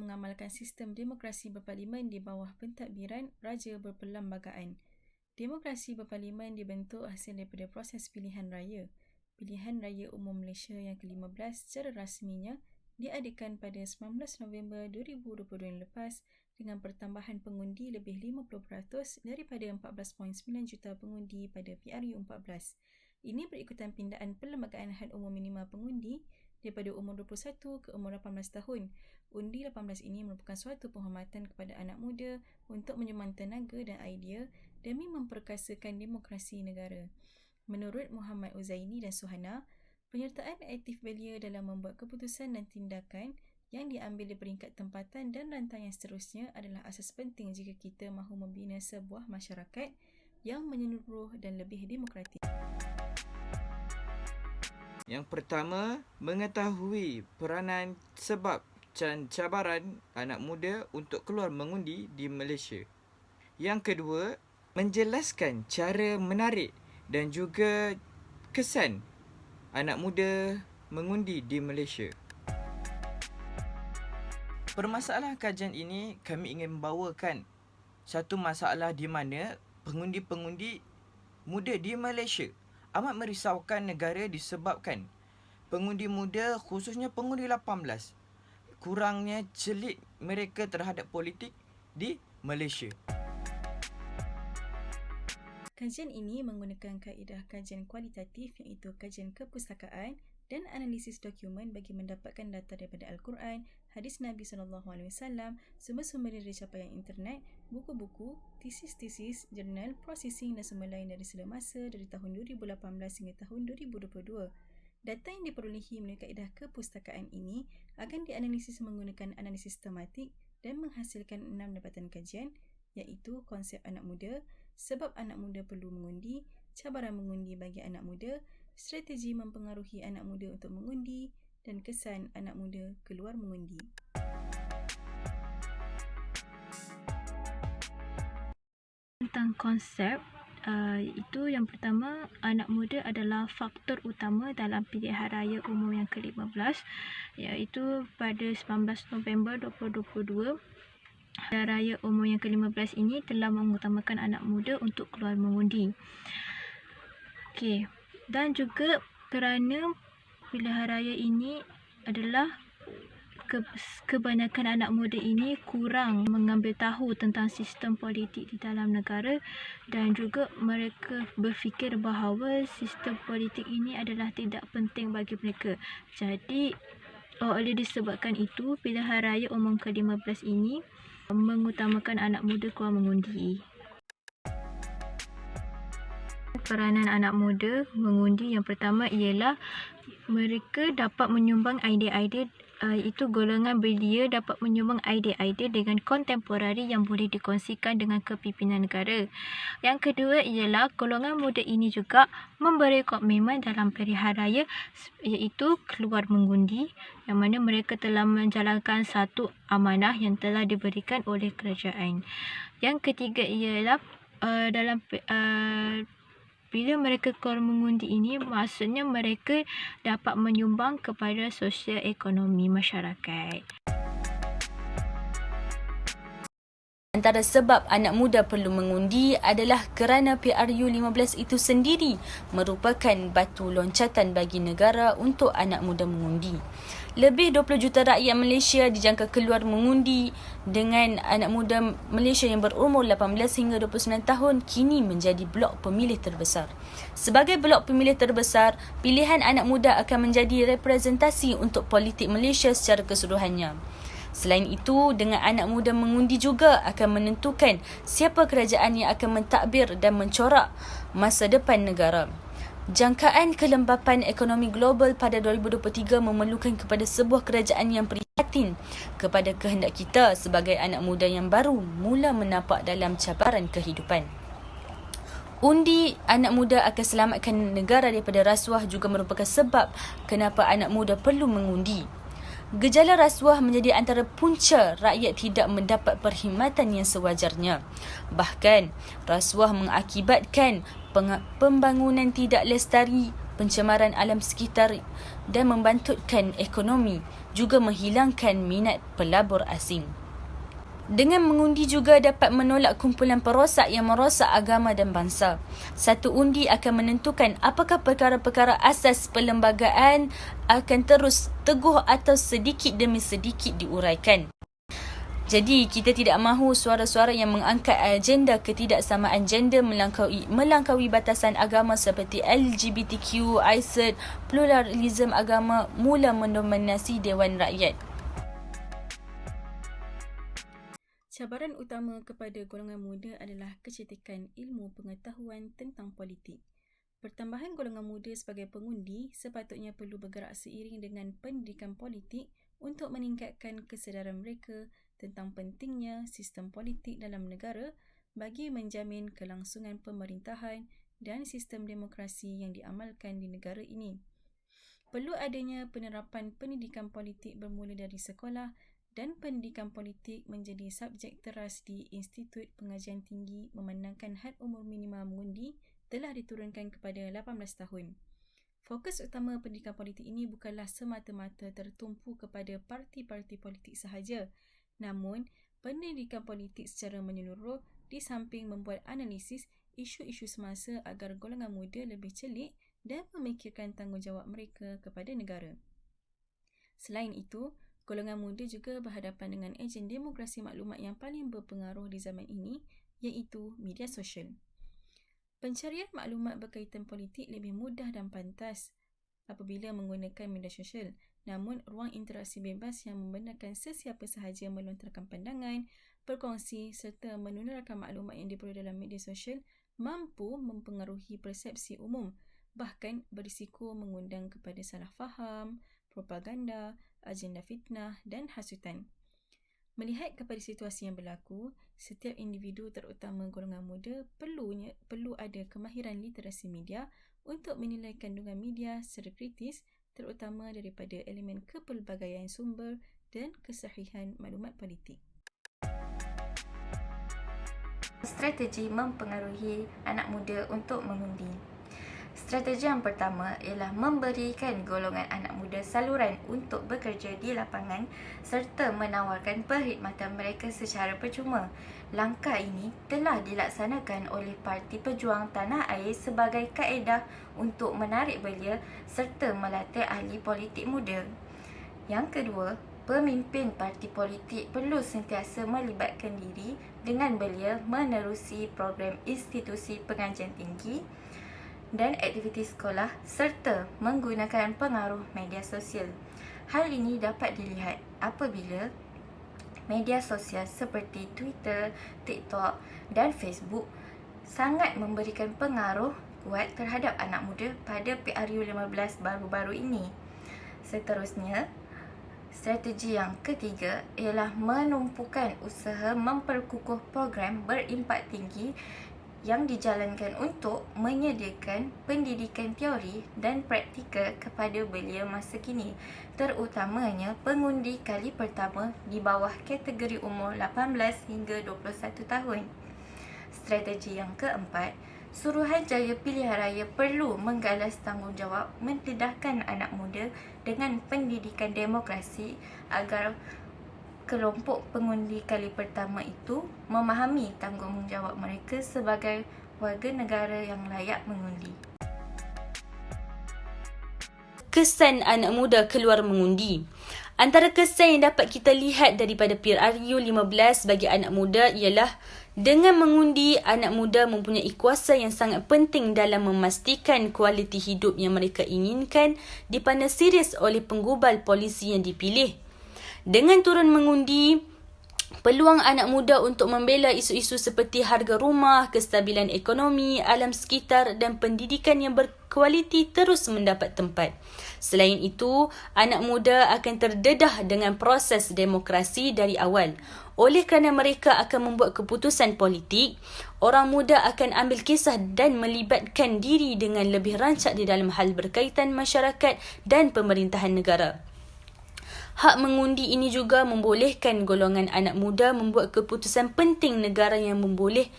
mengamalkan sistem demokrasi berparlimen di bawah pentadbiran Raja Berperlembagaan. Demokrasi berparlimen dibentuk hasil daripada proses pilihan raya. Pilihan Raya Umum Malaysia yang ke-15 secara rasminya diadakan pada 19 November 2022 yang lepas dengan pertambahan pengundi lebih 50% daripada 14.9 juta pengundi pada PRU 14. Ini berikutan pindaan Perlembagaan Had Umur Minima Pengundi daripada umur 21 ke umur 18 tahun. Undi 18 ini merupakan suatu penghormatan kepada anak muda untuk menyumbang tenaga dan idea demi memperkasakan demokrasi negara. Menurut Muhammad Uzaini dan Suhana, penyertaan aktif belia dalam membuat keputusan dan tindakan yang diambil di peringkat tempatan dan rantai yang seterusnya adalah asas penting jika kita mahu membina sebuah masyarakat yang menyeluruh dan lebih demokratik. Yang pertama, mengetahui peranan sebab dan cabaran anak muda untuk keluar mengundi di Malaysia. Yang kedua, menjelaskan cara menarik dan juga kesan anak muda mengundi di Malaysia. Permasalahan kajian ini kami ingin membawakan satu masalah di mana pengundi-pengundi muda di Malaysia amat merisaukan negara disebabkan pengundi muda, khususnya pengundi 18, kurangnya celik mereka terhadap politik di Malaysia. Kajian ini menggunakan kaedah kajian kualitatif iaitu kajian kepustakaan dan analisis dokumen bagi mendapatkan data daripada Al-Quran, hadis Nabi SAW, sumber-sumber dari capaian internet, buku-buku, tesis-tesis, jurnal, processing dan sumber lain dari segala masa dari tahun 2018 hingga tahun 2022. Data yang diperolehi melalui kaedah kepustakaan ini akan dianalisis menggunakan analisis tematik dan menghasilkan 6 dapatan kajian iaitu konsep anak muda, sebab anak muda perlu mengundi, cabaran mengundi bagi anak muda, strategi mempengaruhi anak muda untuk mengundi dan kesan anak muda keluar mengundi. Tentang konsep, itu yang pertama, anak muda adalah faktor utama dalam pilihan raya umum yang ke-15 iaitu pada 19 November 2022. Pilihan raya umum yang ke-15 ini telah mengutamakan anak muda untuk keluar mengundi. Okey, dan juga kerana pilihan raya ini adalah kebanyakan anak muda ini kurang mengambil tahu tentang sistem politik di dalam negara dan juga mereka berfikir bahawa sistem politik ini adalah tidak penting bagi mereka. Jadi, oleh disebabkan itu, pilihan raya umum ke-15 ini mengutamakan anak muda keluar mengundi. Peranan anak muda mengundi yang pertama ialah mereka dapat menyumbang idea-idea, itu golongan belia dapat menyumbang idea-idea dengan kontemporari yang boleh dikongsikan dengan kepimpinan negara. Yang kedua ialah golongan muda ini juga memberi komitmen dalam pilihan raya iaitu keluar mengundi, yang mana mereka telah menjalankan satu amanah yang telah diberikan oleh kerajaan. Yang ketiga ialah bila mereka keluar mengundi ini, maksudnya mereka dapat menyumbang kepada sosial ekonomi masyarakat. Antara sebab anak muda perlu mengundi adalah kerana PRU 15 itu sendiri merupakan batu loncatan bagi negara untuk anak muda mengundi. Lebih 20 juta rakyat Malaysia dijangka keluar mengundi dengan anak muda Malaysia yang berumur 18 hingga 29 tahun kini menjadi blok pemilih terbesar. Sebagai blok pemilih terbesar, pilihan anak muda akan menjadi representasi untuk politik Malaysia secara keseluruhannya. Selain itu, dengan anak muda mengundi juga akan menentukan siapa kerajaan yang akan mentadbir dan mencorak masa depan negara. Jangkaan kelembapan ekonomi global pada 2023 memerlukan kepada sebuah kerajaan yang prihatin kepada kehendak kita sebagai anak muda yang baru mula menapak dalam cabaran kehidupan. Undi anak muda akan selamatkan negara daripada rasuah juga merupakan sebab kenapa anak muda perlu mengundi. Gejala rasuah menjadi antara punca rakyat tidak mendapat perkhidmatan yang sewajarnya. Bahkan, rasuah mengakibatkan pembangunan tidak lestari, pencemaran alam sekitar dan membantutkan ekonomi, juga menghilangkan minat pelabur asing. Dengan mengundi juga dapat menolak kumpulan perosak yang merosak agama dan bangsa. Satu undi akan menentukan apakah perkara-perkara asas perlembagaan akan terus teguh atau sedikit demi sedikit diuraikan. Jadi, kita tidak mahu suara-suara yang mengangkat agenda ketidaksamaan gender melangkaui batasan agama seperti LGBTQ, ICED, pluralism agama mula mendominasi Dewan Rakyat. Cabaran utama kepada golongan muda adalah kecantikan ilmu pengetahuan tentang politik. Pertambahan golongan muda sebagai pengundi sepatutnya perlu bergerak seiring dengan pendidikan politik untuk meningkatkan kesedaran mereka tentang pentingnya sistem politik dalam negara bagi menjamin kelangsungan pemerintahan dan sistem demokrasi yang diamalkan di negara ini. Perlu adanya penerapan pendidikan politik bermula dari sekolah dan pendidikan politik menjadi subjek teras di Institut Pengajian Tinggi memandangkan had umur minima mengundi telah diturunkan kepada 18 tahun. Fokus utama pendidikan politik ini bukanlah semata-mata tertumpu kepada parti-parti politik sahaja, namun pendidikan politik secara menyeluruh di samping membuat analisis isu-isu semasa agar golongan muda lebih celik dan memikirkan tanggungjawab mereka kepada negara. Selain itu, golongan muda juga berhadapan dengan ejen demokrasi maklumat yang paling berpengaruh di zaman ini, iaitu media sosial. Pencarian maklumat berkaitan politik lebih mudah dan pantas apabila menggunakan media sosial. Namun, ruang interaksi bebas yang membenarkan sesiapa sahaja melontarkan pandangan, berkongsi serta menularkan maklumat yang diperoleh dalam media sosial mampu mempengaruhi persepsi umum, bahkan berisiko mengundang kepada salah faham, propaganda, agenda fitnah dan hasutan. Melihat kepada situasi yang berlaku, setiap individu terutama golongan muda perlu ada kemahiran literasi media untuk menilai kandungan media secara kritis terutama daripada elemen kepelbagaian sumber dan kesahihan maklumat politik. Strategi mempengaruhi anak muda untuk mengundi. Strategi yang pertama ialah memberikan golongan anak muda saluran untuk bekerja di lapangan serta menawarkan perkhidmatan mereka secara percuma. Langkah ini telah dilaksanakan oleh Parti Pejuang Tanah Air sebagai kaedah untuk menarik belia serta melatih ahli politik muda. Yang kedua, pemimpin parti politik perlu sentiasa melibatkan diri dengan belia menerusi program institusi pengajian tinggi dan aktiviti sekolah serta menggunakan pengaruh media sosial. Hal ini dapat dilihat apabila media sosial seperti Twitter, TikTok dan Facebook sangat memberikan pengaruh kuat terhadap anak muda pada PRU 15 baru-baru ini. Seterusnya, strategi yang ketiga ialah menumpukan usaha memperkukuh program berimpak tinggi yang dijalankan untuk menyediakan pendidikan teori dan praktikal kepada belia masa kini, terutamanya pengundi kali pertama di bawah kategori umur 18 hingga 21 tahun. Strategi yang keempat, Suruhanjaya Pilihan Raya perlu menggalas tanggungjawab mendedahkan anak muda dengan pendidikan demokrasi agar kelompok pengundi kali pertama itu memahami tanggungjawab mereka sebagai warga negara yang layak mengundi. Kesan anak muda keluar mengundi. Antara kesan yang dapat kita lihat daripada PRU 15 bagi anak muda ialah dengan mengundi, anak muda mempunyai kuasa yang sangat penting dalam memastikan kualiti hidup yang mereka inginkan dipandang serius oleh penggubal polisi yang dipilih. Dengan turun mengundi, peluang anak muda untuk membela isu-isu seperti harga rumah, kestabilan ekonomi, alam sekitar dan pendidikan yang berkualiti terus mendapat tempat. Selain itu, anak muda akan terdedah dengan proses demokrasi dari awal. Oleh kerana mereka akan membuat keputusan politik, orang muda akan ambil kisah dan melibatkan diri dengan lebih rancak di dalam hal berkaitan masyarakat dan pemerintahan negara. Hak mengundi ini juga membolehkan golongan anak muda membuat keputusan penting negara yang boleh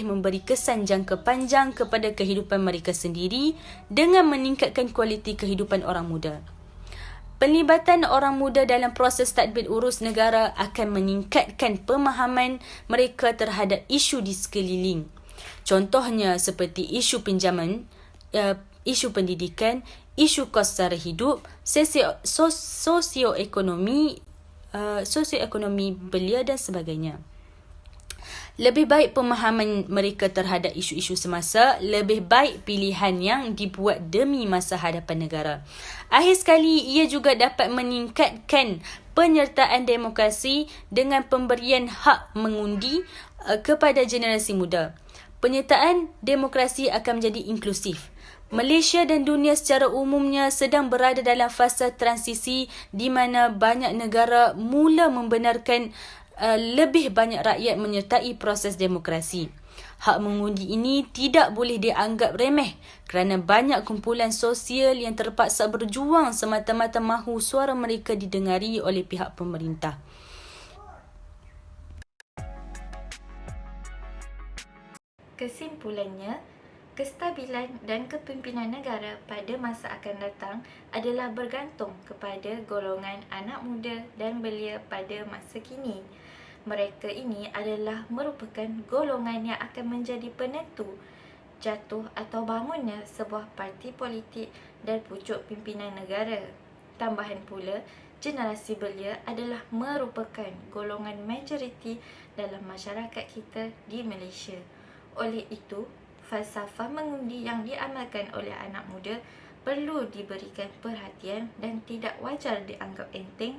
memberi kesan jangka panjang kepada kehidupan mereka sendiri dengan meningkatkan kualiti kehidupan orang muda. Penlibatan orang muda dalam proses tadbir urus negara akan meningkatkan pemahaman mereka terhadap isu di sekeliling. Contohnya seperti isu pinjaman, isu pendidikan, isu kos sara hidup, sosioekonomi belia dan sebagainya. Lebih baik pemahaman mereka terhadap isu-isu semasa, lebih baik pilihan yang dibuat demi masa hadapan negara. Akhir sekali, ia juga dapat meningkatkan penyertaan demokrasi dengan pemberian hak mengundi kepada generasi muda. Penyertaan demokrasi akan menjadi inklusif. Malaysia dan dunia secara umumnya sedang berada dalam fasa transisi di mana banyak negara mula membenarkan lebih banyak rakyat menyertai proses demokrasi. Hak mengundi ini tidak boleh dianggap remeh kerana banyak kumpulan sosial yang terpaksa berjuang semata-mata mahu suara mereka didengari oleh pihak pemerintah. Kesimpulannya, kestabilan dan kepimpinan negara pada masa akan datang adalah bergantung kepada golongan anak muda dan belia pada masa kini. Mereka ini adalah merupakan golongan yang akan menjadi penentu jatuh atau bangunnya sebuah parti politik dan pucuk pimpinan negara. Tambahan pula, generasi belia adalah merupakan golongan majoriti dalam masyarakat kita di Malaysia. Oleh itu, falsafah mengundi yang diamalkan oleh anak muda perlu diberikan perhatian dan tidak wajar dianggap enteng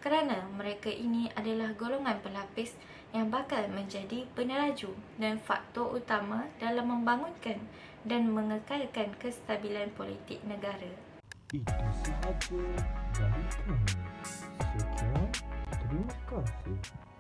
kerana mereka ini adalah golongan pelapis yang bakal menjadi peneraju dan faktor utama dalam membangunkan dan mengekalkan kestabilan politik negara. Itu sahaja dari kami. Sekian, terima kasih.